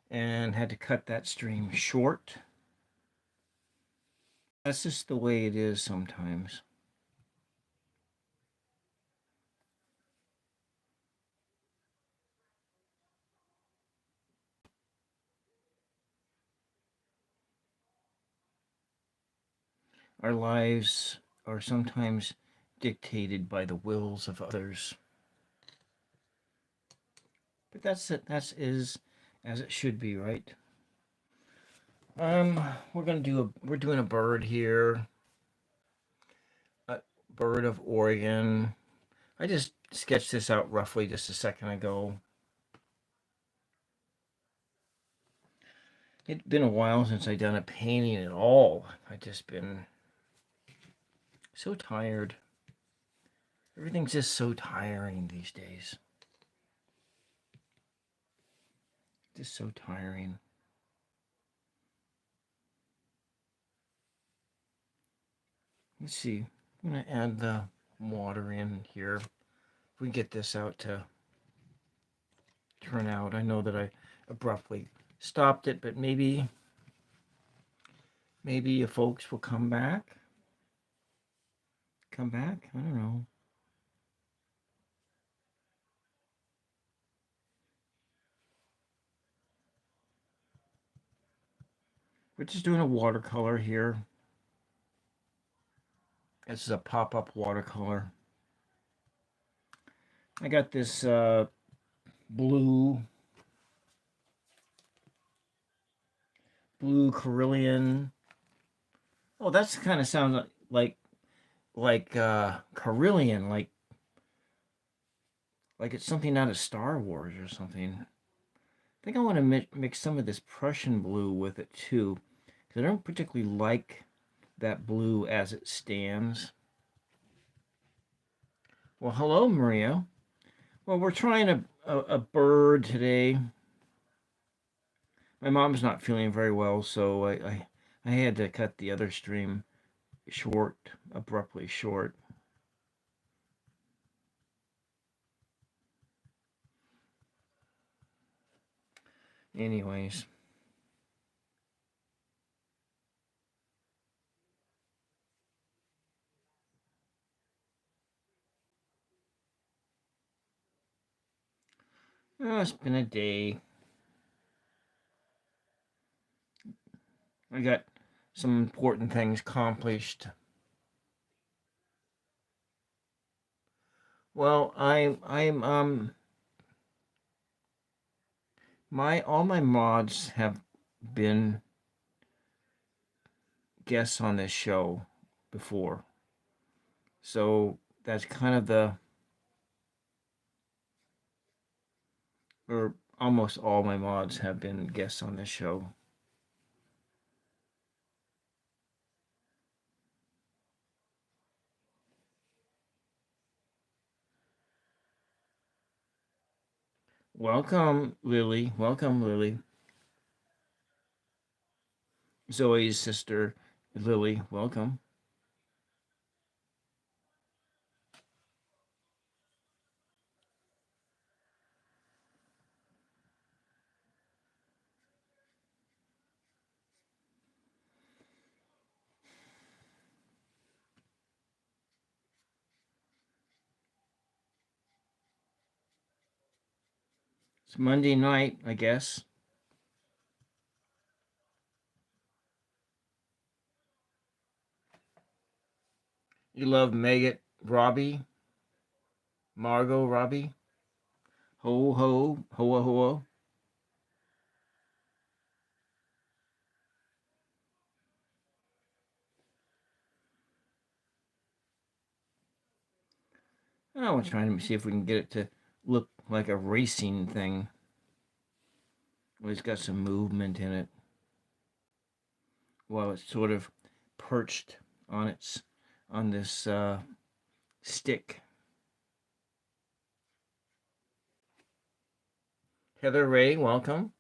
and had to cut that stream short. That's just the way it is sometimes. Our lives are sometimes dictated by the wills of others. But that's it. That is as it should be, right? We're doing a bird here. A bird of Oregon. I just sketched this out roughly just a second ago. It'd been a while since I'd done a painting at all. I'd just been so tired. Everything's just so tiring these days. Just so tiring. Let's see. I'm going to add the water in here. If we get this out to turn out. I know that I abruptly stopped it, but maybe you folks will come back. Come back? I don't know. We're just doing a watercolor here. This is a pop-up watercolor. I got this blue Carillion. Oh, that's kind of sounds like Carillion, like it's something out of Star Wars or something. I think I want to mix some of this Prussian blue with it too, because I don't particularly like that blue as it stands. Well, hello, Maria. Well, we're trying a bird today. My mom's not feeling very well, so I had to cut the other stream short, abruptly short. Anyways. Oh, it's been a day. I got some important things accomplished. Well, I'm my all my mods have been guests on this show before. So that's kind of or almost all my mods have been guests on this show. Welcome, Lily. Welcome, Lily. Zoe's sister, Lily. Welcome. It's Monday night, I guess. You love Megan Robbie, Margot Robbie. Ho ho, hoa hoa. Oh, we're trying to see if we can get it to look like a racing thing. Well, it's got some movement in it. While it's sort of perched on this stick. Heather Ray, welcome.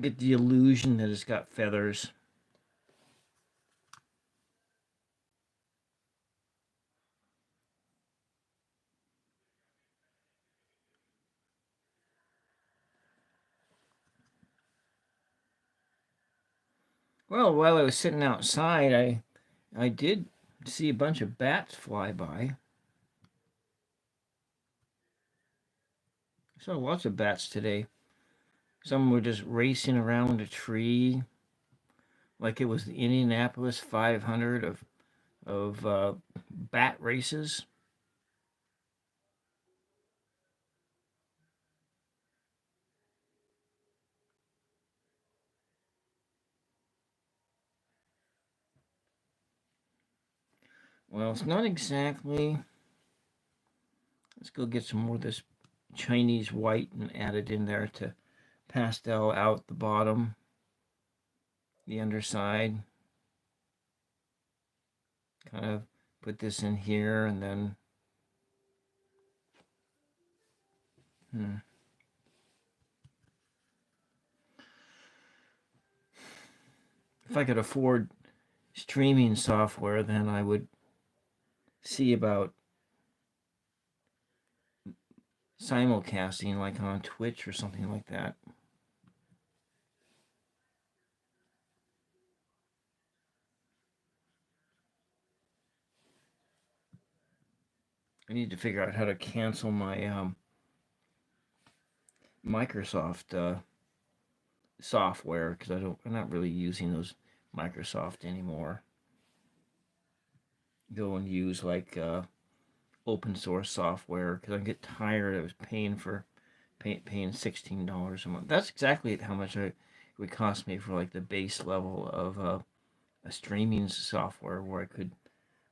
get the illusion that it's got feathers. Well, while I was sitting outside, I did see a bunch of bats fly by. I saw lots of bats today. Some were just racing around a tree like it was the Indianapolis 500 of bat races. Well, it's not exactly. Let's go get some more of this Chinese white and add it in there to pastel out the bottom, the underside. Kind of put this in here and then. If I could afford streaming software, then I would see about simulcasting like on Twitch or something like that. I need to figure out how to cancel my Microsoft software because I'm not really using those Microsoft anymore. Go and use like open source software because I get tired of paying $16 a month. That's exactly how much it would cost me for like the base level of a streaming software where I could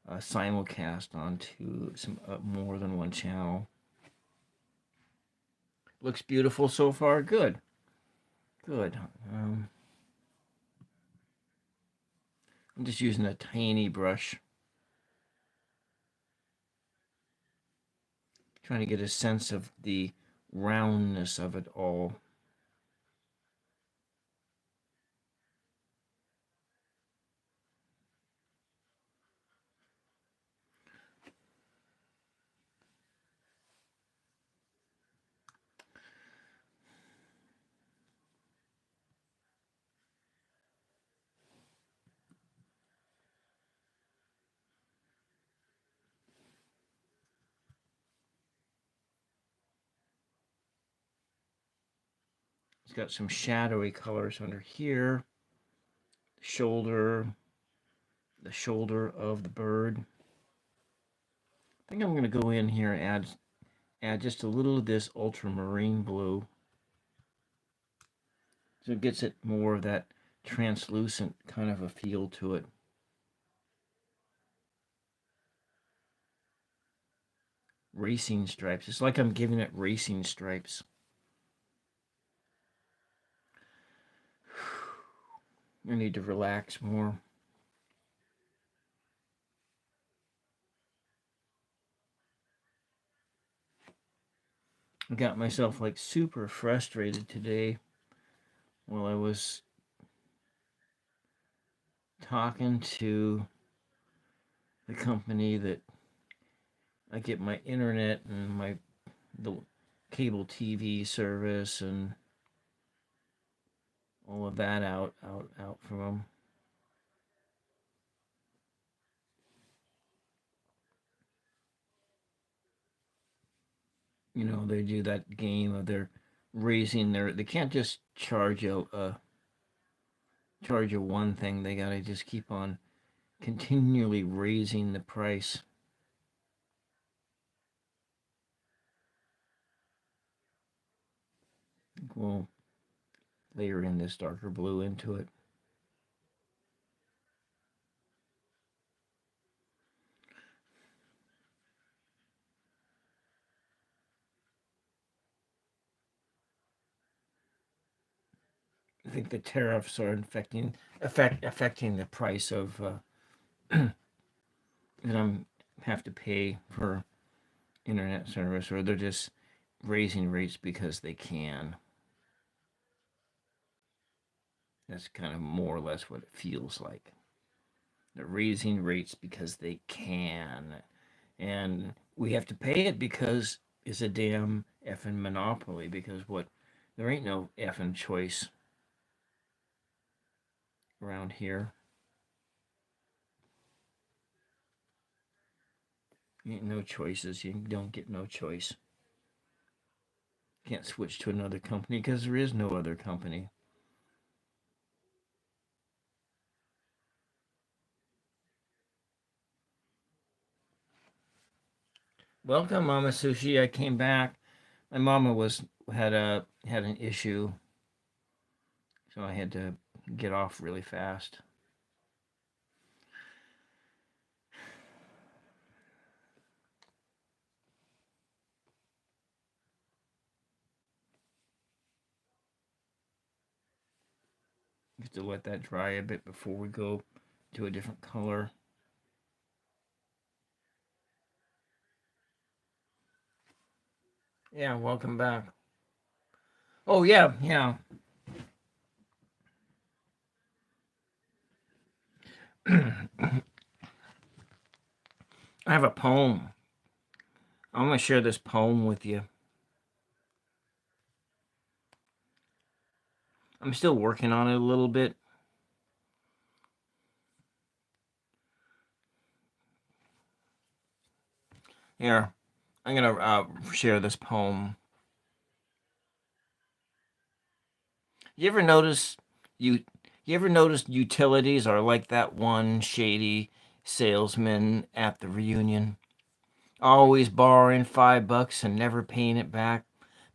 simulcast onto some more than one channel. Looks beautiful so far. Good. Good. I'm just using a tiny brush, trying to get a sense of the roundness of it all. It's got some shadowy colors under here. Shoulder, the shoulder of the bird. I think I'm going to go in here and add just a little of this ultramarine blue. So it gets it more of that translucent kind of a feel to it. Racing stripes. It's like I'm giving it racing stripes. I need to relax more. I got myself like super frustrated today while I was talking to the company that I get my internet and the cable TV service and all of that out from them. You know, they do that game of they're raising their. They can't just charge you one thing. They gotta just keep on continually raising the price. We'll layer in this darker blue into it. I think the tariffs are affecting the price of that I'm have to pay for internet service, or they're just raising rates because they can. That's kind of more or less what it feels like. They're raising rates because they can. And we have to pay it because it's a damn effing monopoly. Because what? There ain't no effing choice around here. Ain't no choices. You don't get no choice. Can't switch to another company because there is no other company. Welcome, Mama Sushi. I came back. My mama had an issue, so I had to get off really fast. Have to let that dry a bit before we go to a different color. Yeah, welcome back. Oh yeah, yeah. I have a poem. I'm gonna share this poem with you. I'm still working on it a little bit. Here, I'm gonna share this poem. You ever notice you you ever notice utilities are like that one shady salesman at the reunion, always borrowing $5 and never paying it back?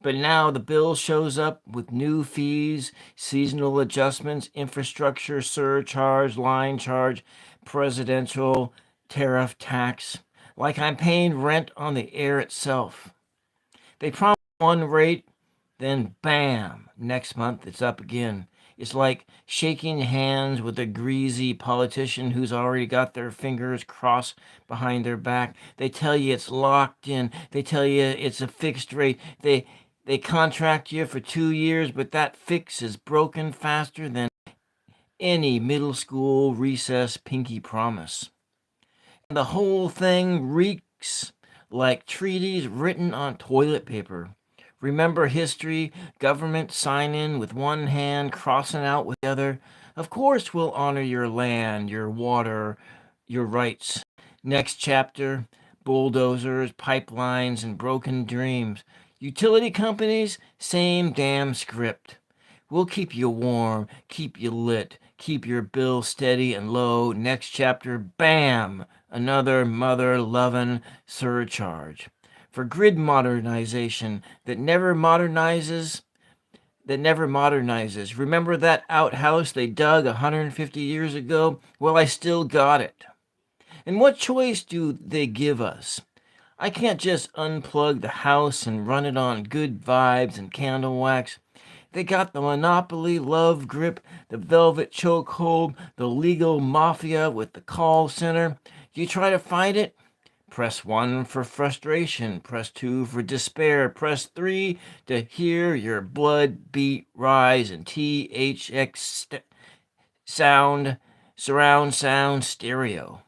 But now the bill shows up with new fees, seasonal adjustments, infrastructure surcharge, line charge, presidential tariff tax, like I'm paying rent on the air itself. They promise one rate, then bam, next month it's up again. It's like shaking hands with a greasy politician who's already got their fingers crossed behind their back. They tell you it's locked in. They tell you it's a fixed rate. They contract you for 2 years, but that fix is broken faster than any middle school recess pinky promise. And the whole thing reeks like treaties written on toilet paper. Remember history, government sign in with one hand, crossing out with the other. Of course, we'll honor your land, your water, your rights. Next chapter, bulldozers, pipelines, and broken dreams. Utility companies, same damn script. We'll keep you warm, keep you lit, keep your bill steady and low. Next chapter, bam! Another mother loving surcharge. For grid modernization that never modernizes. Remember that outhouse they dug 150 years ago? Well, I still got it. And what choice do they give us? I can't just unplug the house and run it on good vibes and candle wax. They got the monopoly love grip, the velvet chokehold, the legal mafia with the call center. You try to fight it? Press 1 for frustration, press 2 for despair, press 3 to hear your blood beat rise in THX sound, surround sound stereo.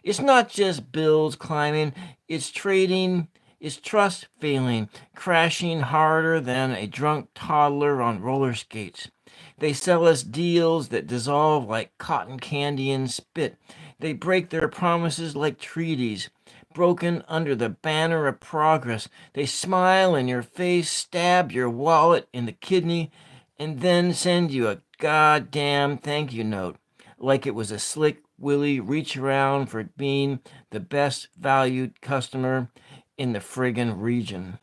It's not just bills climbing, it's trading, it's trust failing, crashing harder than a drunk toddler on roller skates. They sell us deals that dissolve like cotton candy and spit. They break their promises like treaties, broken under the banner of progress. They smile in your face, stab your wallet in the kidney, and then send you a goddamn thank you note like it was a slick Willie reach around for being the best valued customer in the friggin' region.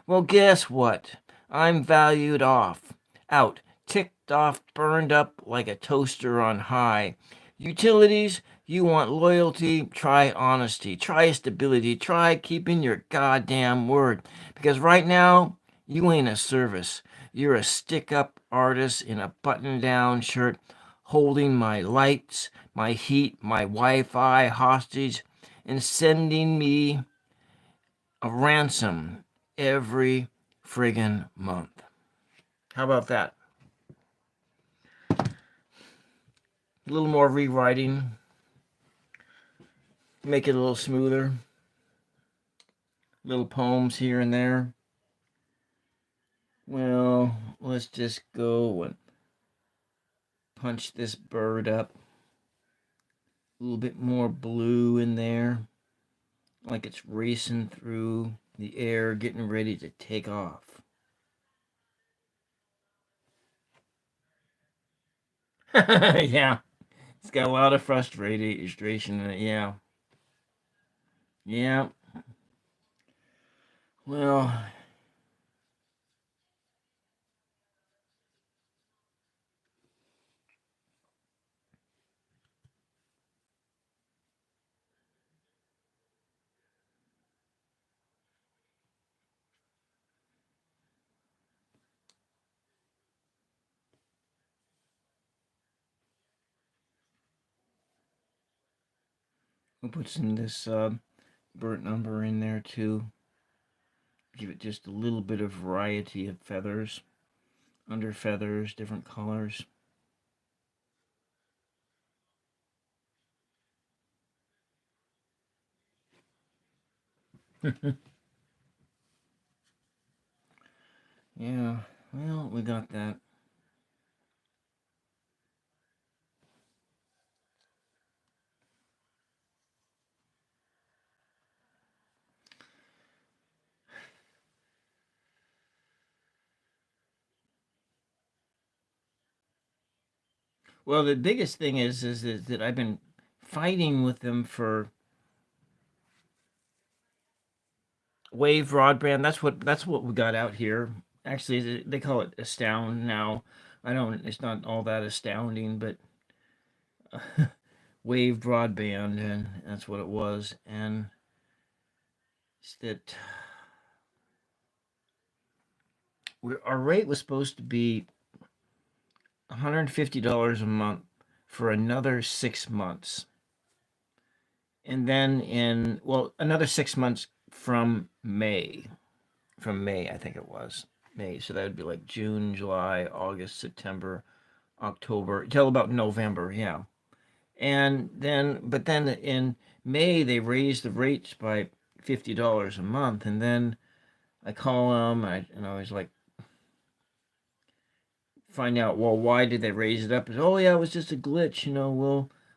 Well, guess what? I'm valued off, out, ticked off, burned up like a toaster on high. Utilities, you want loyalty, try honesty, try stability, try keeping your goddamn word. Because right now, you ain't a service. You're a stick up artist in a button down shirt holding my lights, my heat, my Wi Fi hostage, and sending me a ransom every friggin' month. How about that? A little more rewriting, make it a little smoother. Little poems here and there. Well, let's just go and punch this bird up. A little bit more blue in there, like it's racing through the air, getting ready to take off. Yeah, it's got a lot of frustration in it. Yeah, yeah. Well, we'll put some of this burnt umber in there too. Give it just a little bit of variety of feathers, under feathers, different colors. Yeah, well, we got that. Well, the biggest thing is that I've been fighting with them for wave broadband. That's what we got out here. Actually, they call it Astound now. I don't. It's not all that astounding, but wave broadband, and that's what it was. And it's that our rate was supposed to be $150 a month for another 6 months, and then another 6 months from May. From May, I think it was May. So that would be like June, July, August, September, October, till about November. Yeah. But then in May, they raised the rates by $50 a month. And then I call them and I was like, find out, well, why did they raise it up? It's, oh, yeah, it was just a glitch.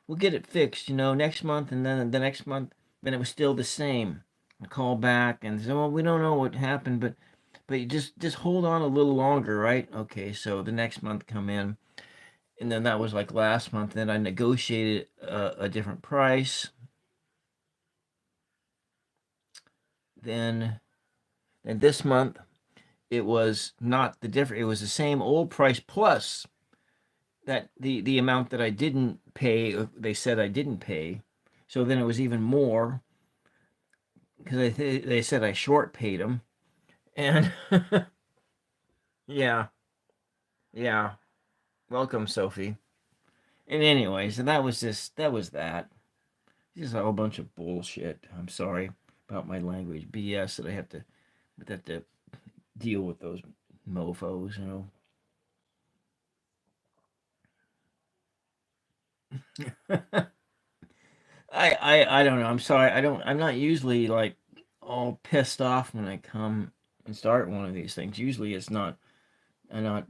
We'll get it fixed, next month. And then the next month, then it was still the same. I call back and say, well, we don't know what happened, but you just hold on a little longer, right? Okay, so the next month come in, and then that was like last month. Then I negotiated a different price. Then and this month it was not the different. It was the same old price plus that the amount that I didn't pay. They said I didn't pay, so then it was even more because they said I short paid them, and yeah, yeah. Welcome, Sophie. And anyways, and that was that. Just a whole bunch of bullshit. I'm sorry about my language. BS that I have to deal with those mofos. I don't know. I'm sorry. I'm not usually like all pissed off when I come and start one of these things. Usually it's not I'm not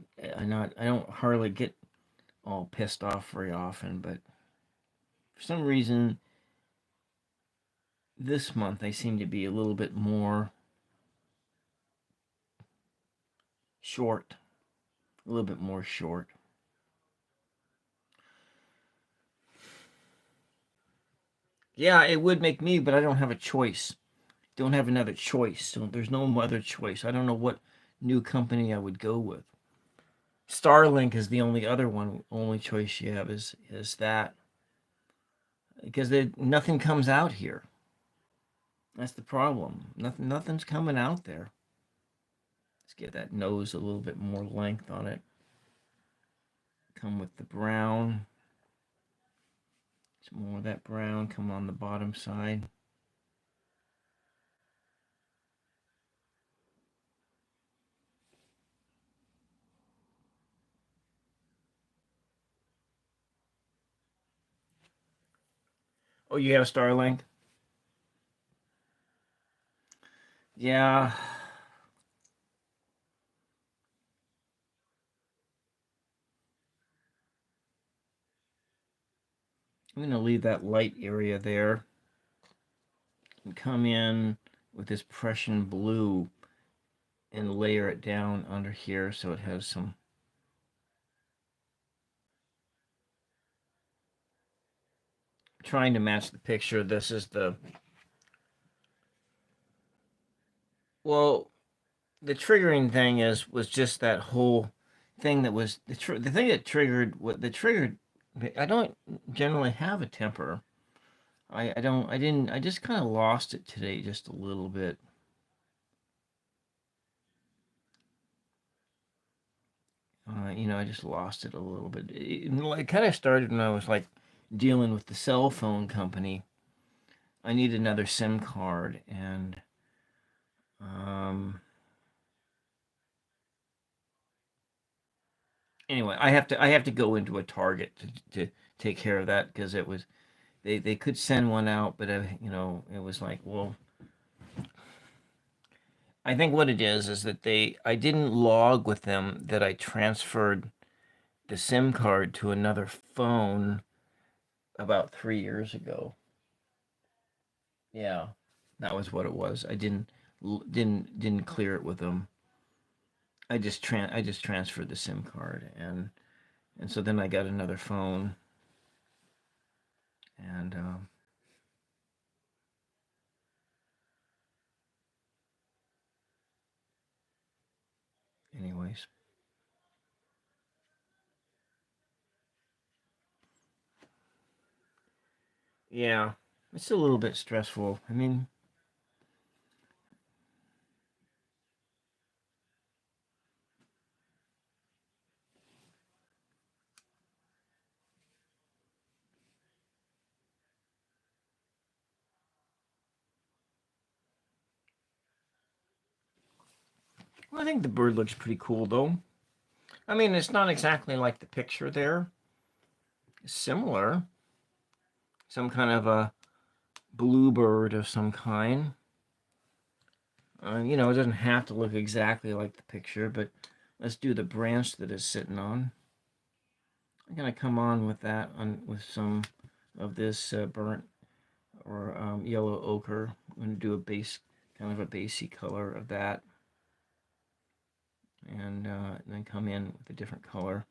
I don't hardly get all pissed off very often, but for some reason this month I seem to be a little bit more short. A little bit more short. Yeah, it would make me, but I don't have a choice. Don't have another choice. So there's no other choice. I don't know what new company I would go with. Starlink is the only other one. Only choice you have is that because nothing comes out here. That's the problem. Nothing's coming out there. Let's get that nose a little bit more length on it. Come with the brown. Some more of that brown. Come on the bottom side. Oh, you have Starlink? Yeah. I'm going to leave that light area there and come in with this Prussian blue and layer it down under here so it has some. Trying to match the picture. This is the. Well, the triggering thing was just that whole thing that was the thing that triggered what the triggered. I don't generally have a temper. I don't I didn't I just kind of lost it today just a little bit. I just lost it a little bit. It kind of started when I was like dealing with the cell phone company. I need another SIM card, and um, anyway, I have to go into a Target to take care of that because it was they could send one out, but it was like, well, I think what it is that I didn't log with them that I transferred the SIM card to another phone about 3 years ago. Yeah, that was what it was. I didn't clear it with them. I just transferred the SIM card, and so then I got another phone, and anyways, yeah, it's a little bit stressful. I mean, well, I think the bird looks pretty cool though. I mean, it's not exactly like the picture there. It's similar, some kind of a bluebird of some kind. It doesn't have to look exactly like the picture, but let's do the branch that it's sitting on. I'm gonna come on with that with some of this burnt or yellow ochre. I'm gonna do a base, kind of a basey color of that, and then come in with a different color.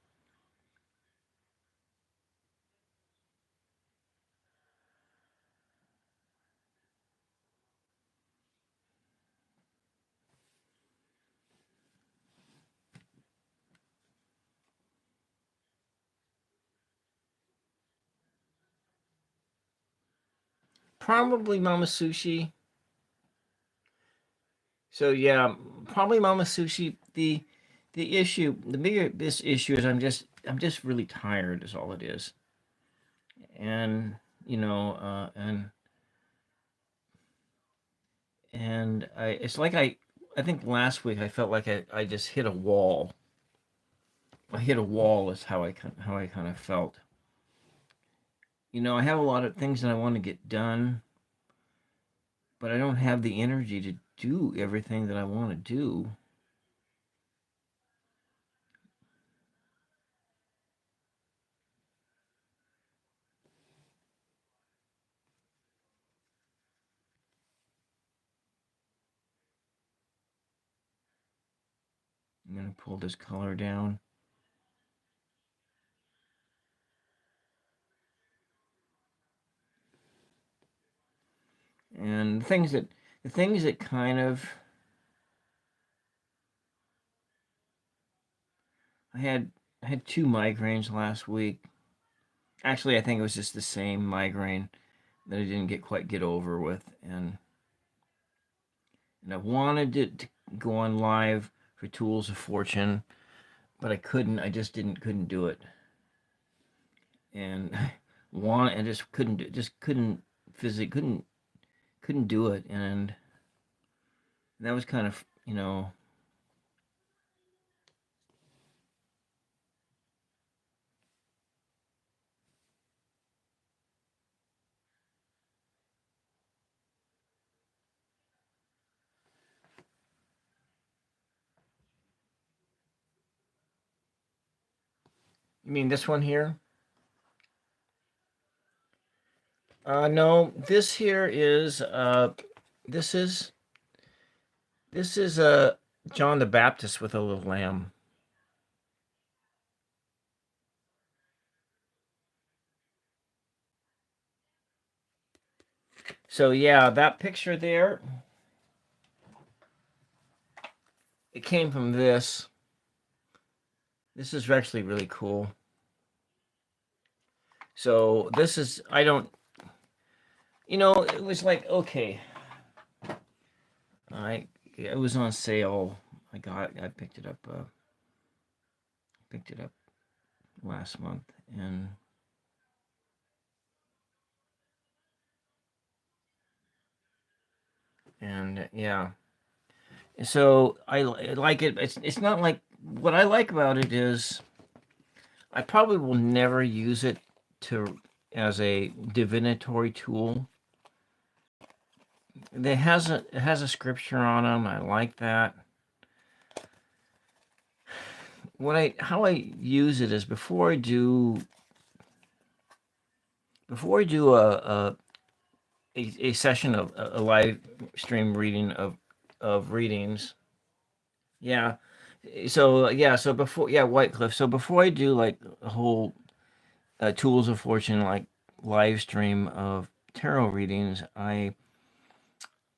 Probably Mama Sushi. So yeah, probably Mama Sushi. The bigger this issue is I'm just really tired is all it is. And it's like I think last week I felt like I just hit a wall. I hit a wall is how I kind of felt. I have a lot of things that I want to get done, but I don't have the energy to do everything that I want to do. I'm gonna pull this color down. And the things that kind of I had two migraines last week. Actually, I think it was just the same migraine that I didn't quite get over with, and I wanted to go on live for Tools of Fortune, but I couldn't. I just didn't couldn't do it, and I just couldn't physically couldn't do it, and that was kind of You mean this one here? No, this here is this is this is John the Baptist with a little lamb. So yeah, that picture there, it came from this. This is actually really cool. So this is, I don't, it was like, okay, it was on sale. I picked it up last month, and yeah. So I like it. It's not like, what I like about it is I probably will never use it to as a divinatory tool. It has a scripture on them. I like that. How I use it is before I do a session of a live stream reading of readings. Yeah. So before, yeah, White Cliff. So before I do like a whole Tools of Fortune like live stream of tarot readings, I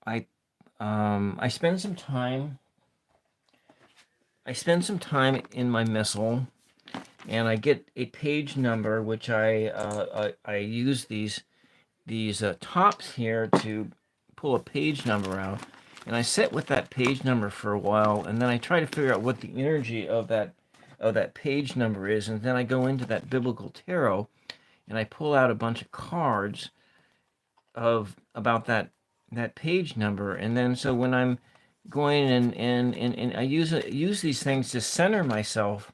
I spend some time. I spend some time in my missal, and I get a page number, which I use these tops here to pull a page number out, and I sit with that page number for a while, and then I try to figure out what the energy of that page number is, and then I go into that biblical tarot, and I pull out a bunch of cards about that page number, and then so when I'm going and I use these things to center myself,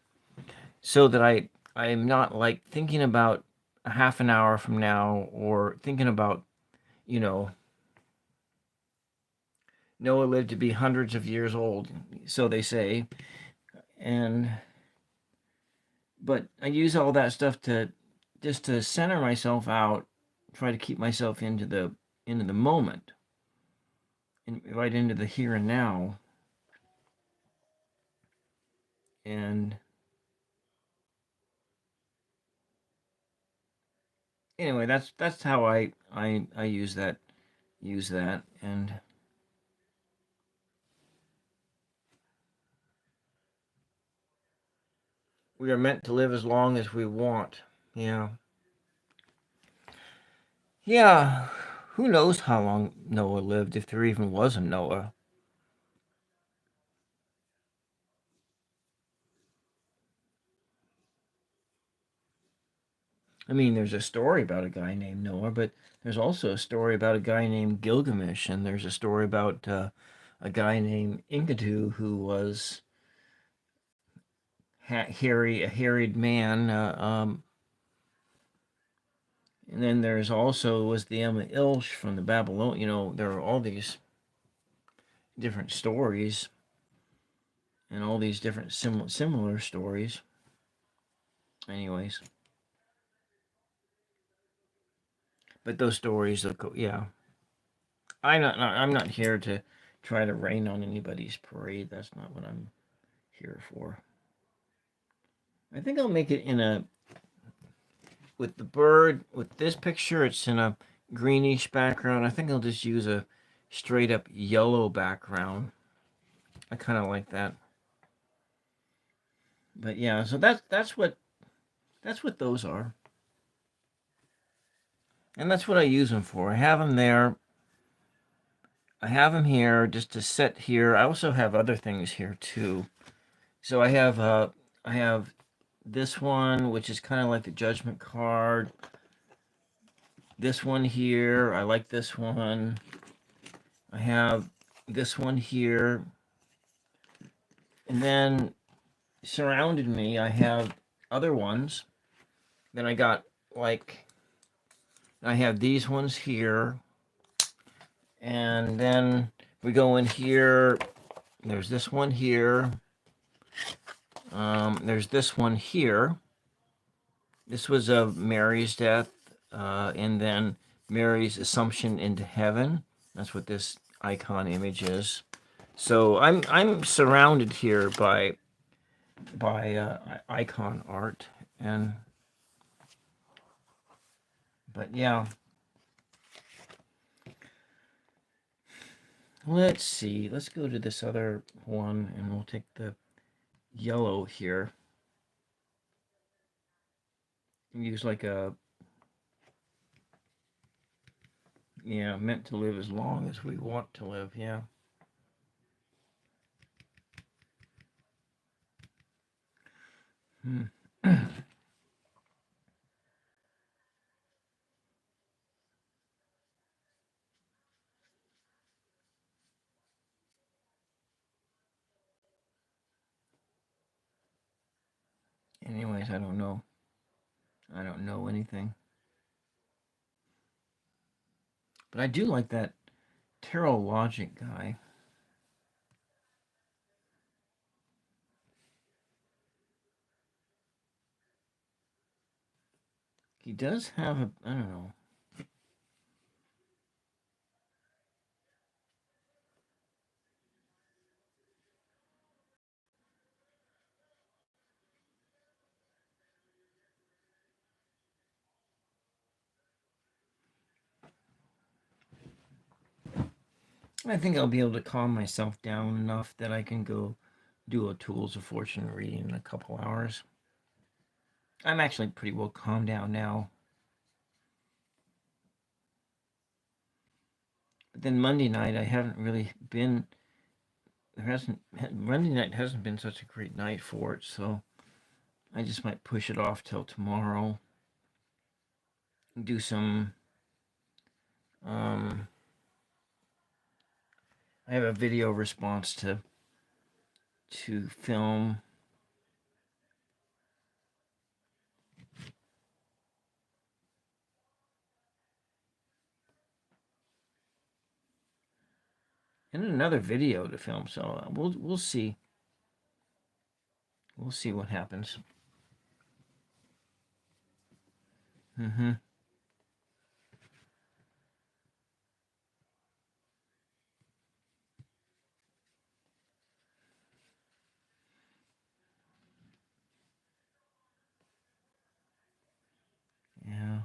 so that I'm not like thinking about a half an hour from now, or thinking about, you know, Noah lived to be hundreds of years old, so they say, and but I use all that stuff to just to center myself out, try to keep myself into the moment, right into the here and now, and anyway, that's how I use that, and we are meant to live as long as we want. Yeah. Yeah. Who knows how long Noah lived, if there even was a Noah. I mean, there's a story about a guy named Noah, but there's also a story about a guy named Gilgamesh, and there's a story about a guy named Enkidu, who was a harried man. And then there's also was the Emma Ilsh from the Babylon. There are all these different stories, and all these different similar stories. Anyways, but those stories, yeah. I'm not here to try to rain on anybody's parade. That's not what I'm here for. I think I'll make it in with the bird, with this picture, it's in a greenish background. I think I'll just use a straight up yellow background. I kind of like that. But yeah, so that's what those are. And that's what I use them for. I have them there. I have them here just to sit here. I also have other things here too. So I have this one, which is kind of like the judgment card. This one here, I like this one. I have this one here. And then surrounded me, I have other ones. Then I got I have these ones here. And then we go in here. There's this one here. There's this one here. This was of Mary's death, and then Mary's assumption into heaven. That's what this icon image is. So I'm surrounded here by icon art, and but yeah, let's see. Let's go to this other one, and we'll take the yellow here. Use like a, yeah, meant to live as long as we want to live. Yeah. Hmm. Anyways, I don't know. I don't know anything. But I do like that Tarot Logic guy. He does have a, I don't know. I think I'll be able to calm myself down enough that I can go do a Tools of Fortune reading in a couple hours. I'm actually pretty well calmed down now. But then Monday night, I haven't really been. There hasn't Monday night hasn't been such a great night for it, so I just might push it off till tomorrow. Do some. Um, I have a video response to film. And another video to film, so we'll see. We'll see what happens. Mm-hmm. Yeah.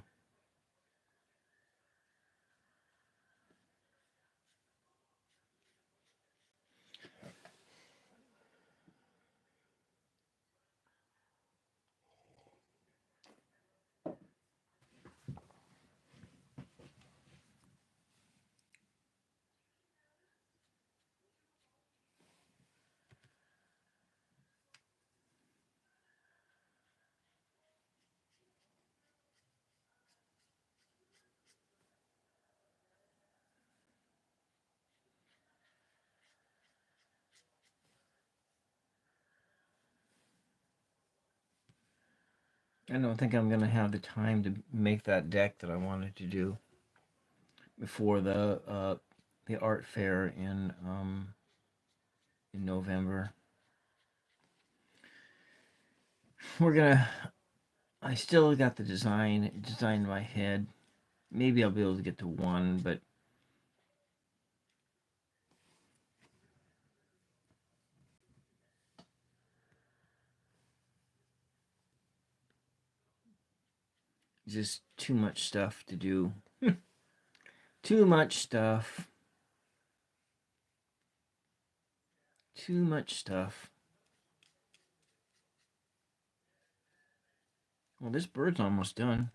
I don't think I'm gonna have the time to make that deck that I wanted to do before the art fair in November. We're gonna. I still got the design in my head. Maybe I'll be able to get to one, but just too much stuff to do. Too much stuff. Too much stuff. Well, this bird's almost done.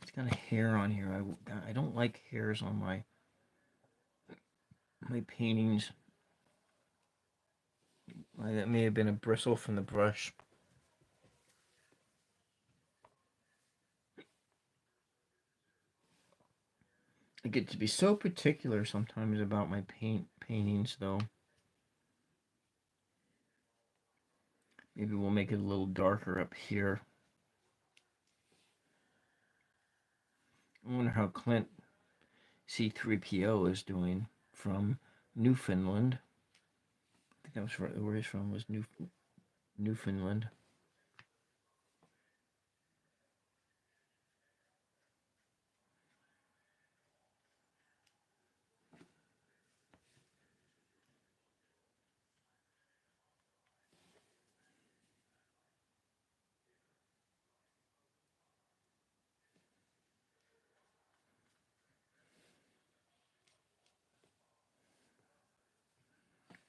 It's got a hair on here. I don't like hairs on my paintings. That may have been a bristle from the brush. I get to be so particular sometimes about my paintings, though. Maybe we'll make it a little darker up here. I wonder how Clint C3PO is doing from Newfoundland. I think that was where he's from, was Newfoundland.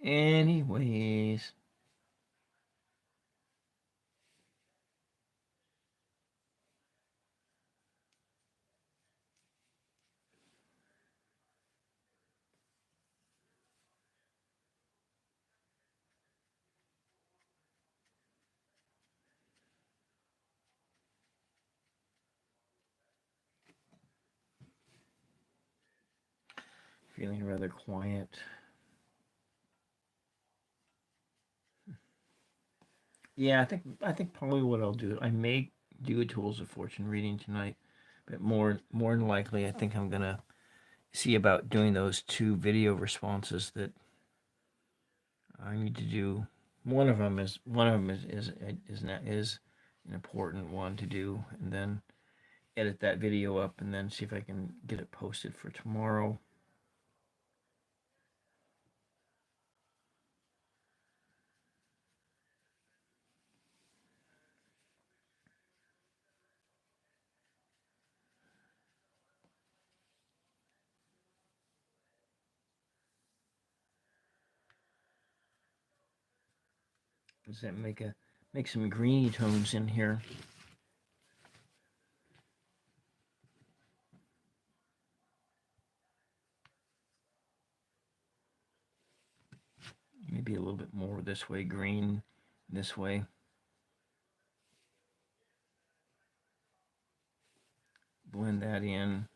Anyways. Feeling rather quiet. Yeah, I think probably what I'll do, I may do a Tools of Fortune reading tonight, but more than likely, I think I'm gonna see about doing those 2 video responses that I need to do. One of them is an important one to do, and then edit that video up, and then see if I can get it posted for tomorrow. Does that make some greeny tones in here? Maybe a little bit more this way, green this way. Blend that in.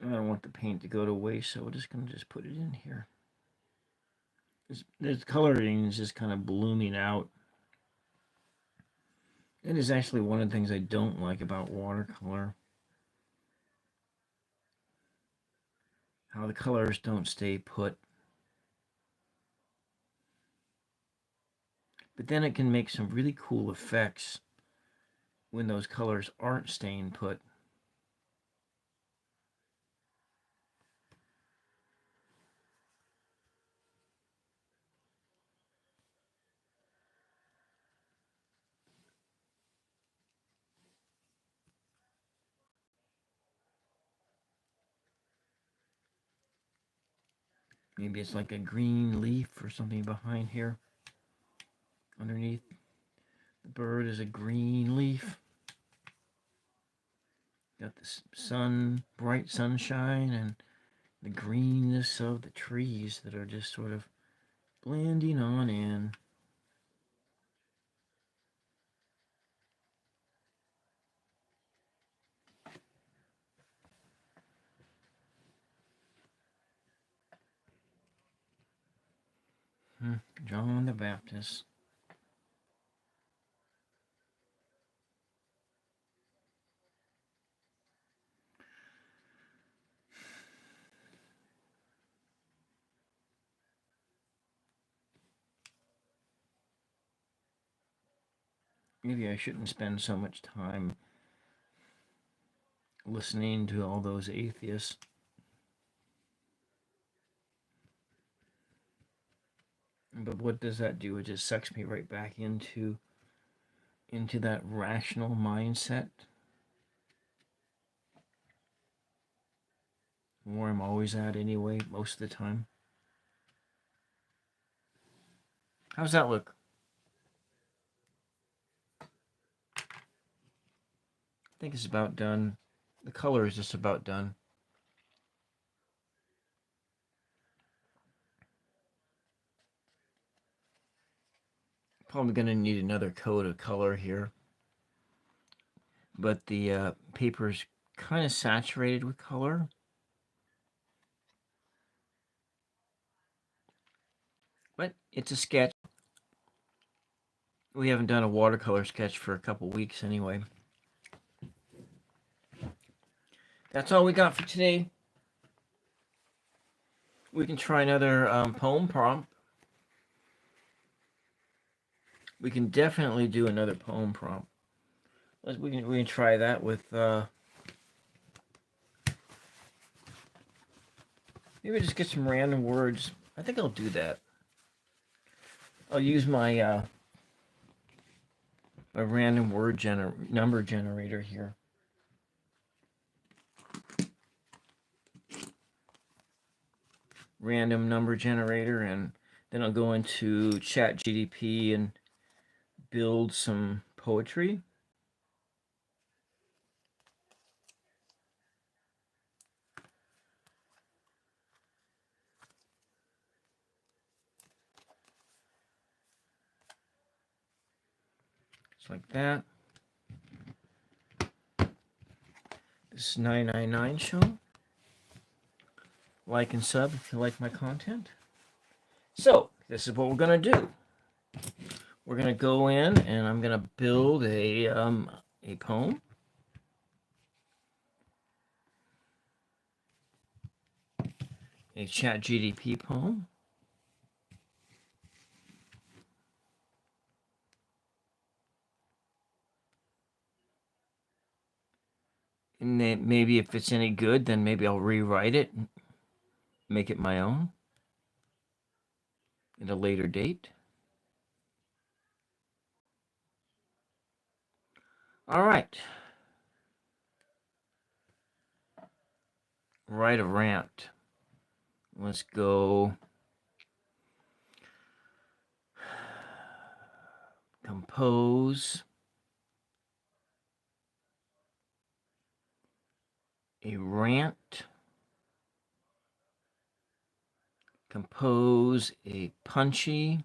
I don't want the paint to go to waste, so we're just going to just put it in here. This coloring is just kind of blooming out. It is actually one of the things I don't like about watercolor. How the colors don't stay put. But then it can make some really cool effects when those colors aren't staying put. Maybe it's like a green leaf or something behind here. Underneath the bird is a green leaf. Got the sun, bright sunshine, and the greenness of the trees that are just sort of blending on in. John the Baptist. Maybe I shouldn't spend so much time listening to all those atheists. But what does that do? It just sucks me right back into that rational mindset where I'm always at anyway, most of the time. How's that look? I think it's about done. The color is just about done. Probably going to need another coat of color here. But the paper's kind of saturated with color. But it's a sketch. We haven't done a watercolor sketch for a couple weeks anyway. that's all we got for today. We can try another poem prompt. We can definitely do another poem prompt. We can try that with maybe just get some random words. I think I'll do that. I'll use my my random word number generator here. Random number generator, and then I'll go into ChatGPT and build some poetry. Just like that. This is 999 Show. Like and sub if you like my content. So, this is what we're going to do. We're going to go in and I'm going to build a poem. A ChatGPT poem. And then maybe if it's any good, then maybe I'll rewrite it, make it my own at a later date. All right. Write a rant. Let's go. Compose a rant. Compose a punchy,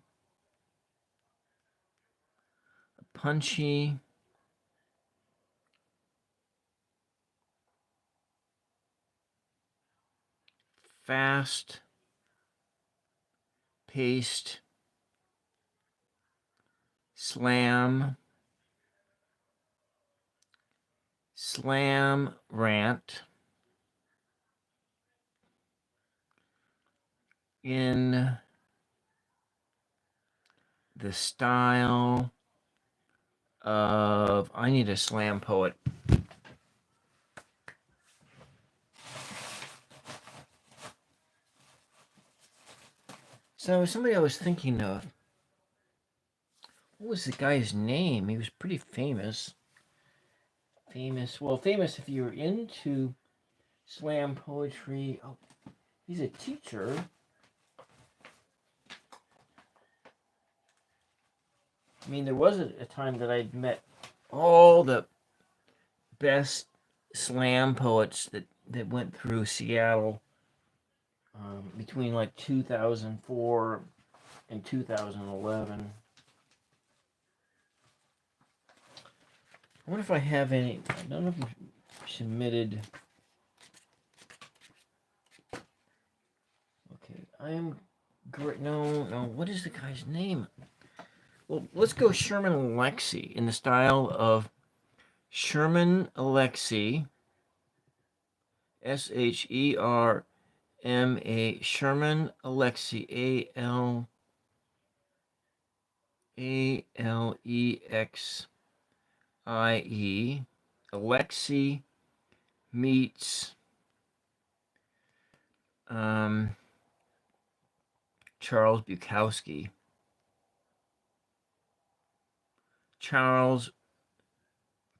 fast-paced slam rant in the style of, I need a slam poet. So somebody I was thinking of, what was the guy's name? He was pretty famous. Famous if you're into slam poetry. Oh, he's a teacher. I mean, there was a time that I'd met all the best slam poets that went through Seattle between like 2004 and 2011. I wonder if I have any. I don't know if you submitted. Okay, I am great. No. What is the guy's name? Well, let's go Sherman Alexie in the style of Sherman Alexie. SHERMA. Sherman Alexie. ALEXIE. Alexie meets Charles Bukowski. Charles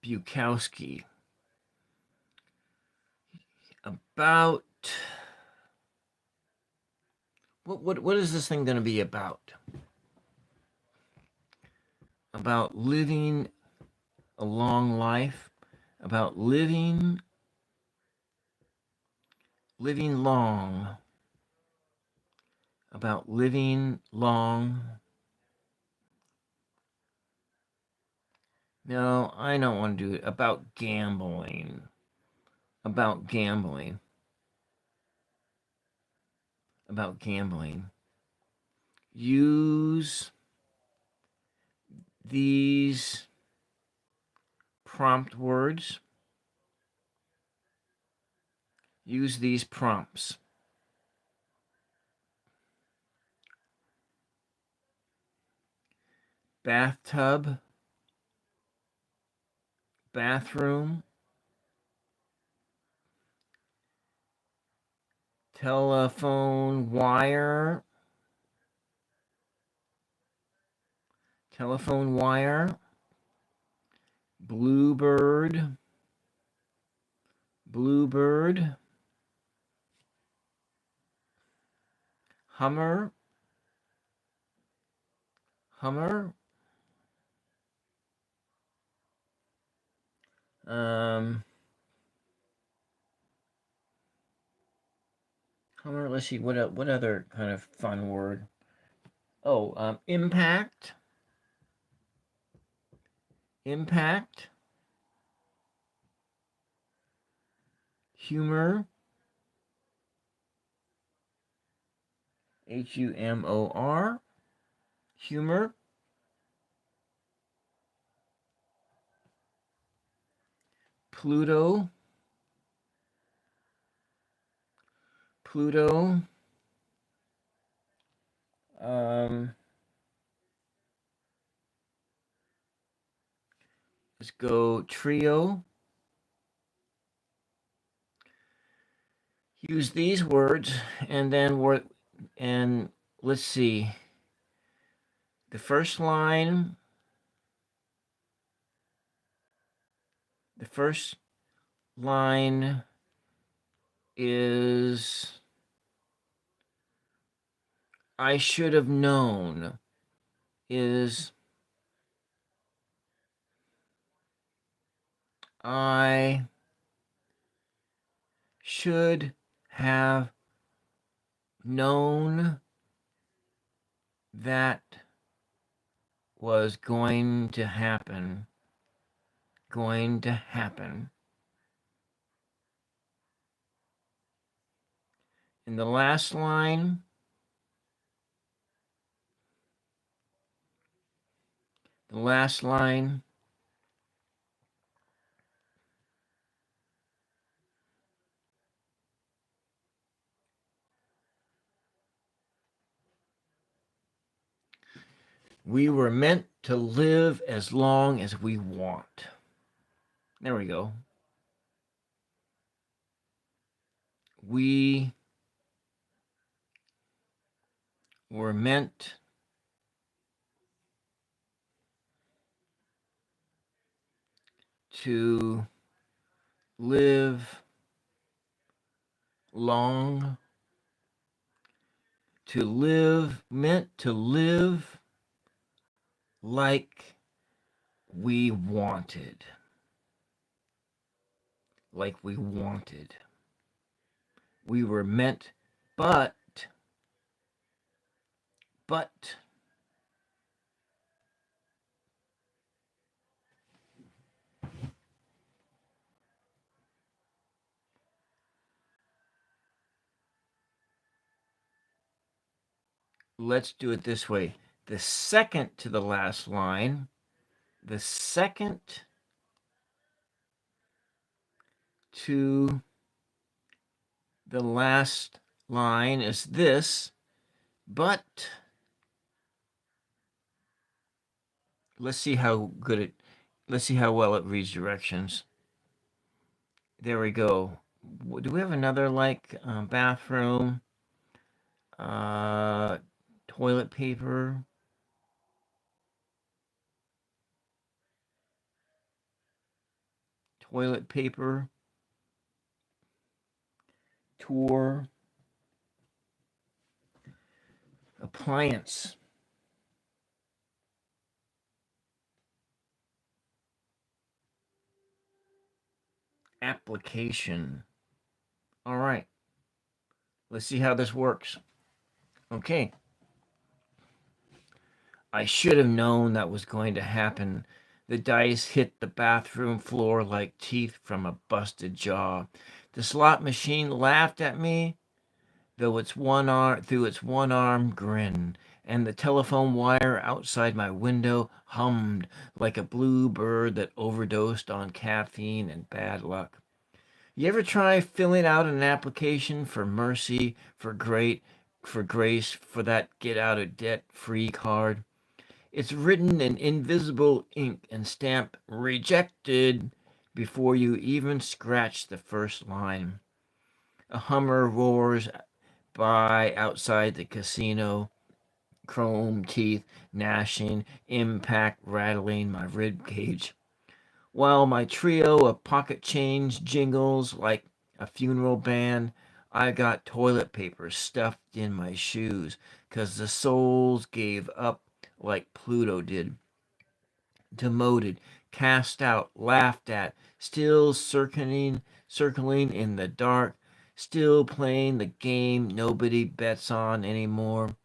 Bukowski. About what is this thing going to be about? About living a long life, about living long, about living long. No, I don't want to do it. About gambling. About gambling. About gambling. Use these prompt words use these prompts. Bathtub, bathroom, telephone wire, bluebird, hummer, hummer. Let's see what other kind of fun word. Oh, impact, humor, humor, humor, Pluto, let's go trio. Use these words, and then let's see. The first line, is I should have known. Is I should have known that was going to happen. In the last line, we were meant to live as long as we want. There we go. We were meant to live long, meant to live like we wanted. We were meant, but let's do it this way. The second to the last line, the second to the last line is this, but let's see how well it reads directions. There we go. Do we have another like bathroom, toilet paper, tour, appliance, application. All right. Let's see how this works. Okay. I should have known that was going to happen. The dice hit the bathroom floor like teeth from a busted jaw. The slot machine laughed at me through its one-arm grin, and the telephone wire outside my window hummed like a blue bird that overdosed on caffeine and bad luck. You ever try filling out an application for mercy, for grace, for that get out of debt free card? It's written in invisible ink and stamped rejected before you even scratch the first line. A Hummer roars by outside the casino, chrome teeth gnashing, impact rattling my rib cage, while my trio of pocket change jingles like a funeral band. I got toilet paper stuffed in my shoes 'cause the souls gave up like Pluto did. Demoted, cast out, laughed at, still circling in the dark, still playing the game nobody bets on anymore.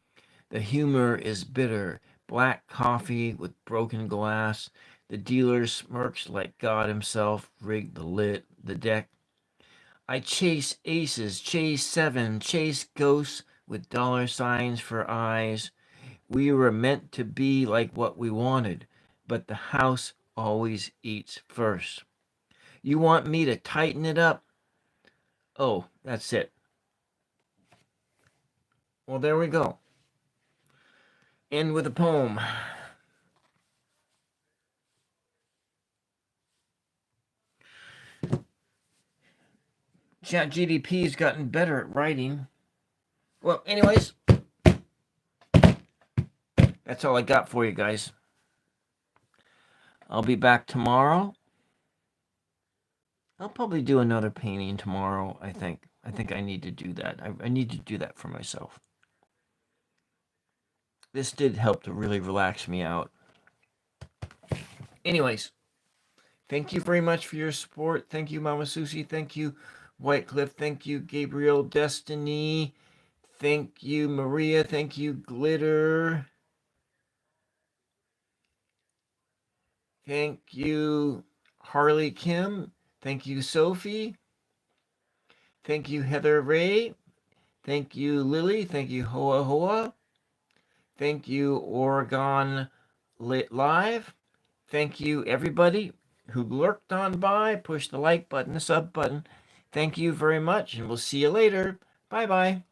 The humor is bitter, black coffee with broken glass. The dealer smirks like God himself rigged the deck. I chase aces, chase seven, chase ghosts with dollar signs for eyes. We were meant to be like what we wanted, but the house always eats first. You want me to tighten it up? Oh, that's it. Well, there we go. End with a poem. ChatGPT's gotten better at writing. Well, anyways, that's all I got for you guys. I'll be back tomorrow. I'll probably do another painting tomorrow, I think. I think I need to do that. I need to do that for myself. This did help to really relax me out. Anyways, thank you very much for your support. Thank you, Mama Susie. Thank you, Whitecliff. Thank you, Gabriel Destiny. Thank you, Maria. Thank you, Glitter. Thank you, Harley Kim. Thank you, Sophie. Thank you, Heather Ray. Thank you, Lily. Thank you, Hoa Hoa. Thank you, Oregon Lit Live. Thank you, everybody who lurked on by. Push the like button, the sub button. Thank you very much, and we'll see you later. Bye bye.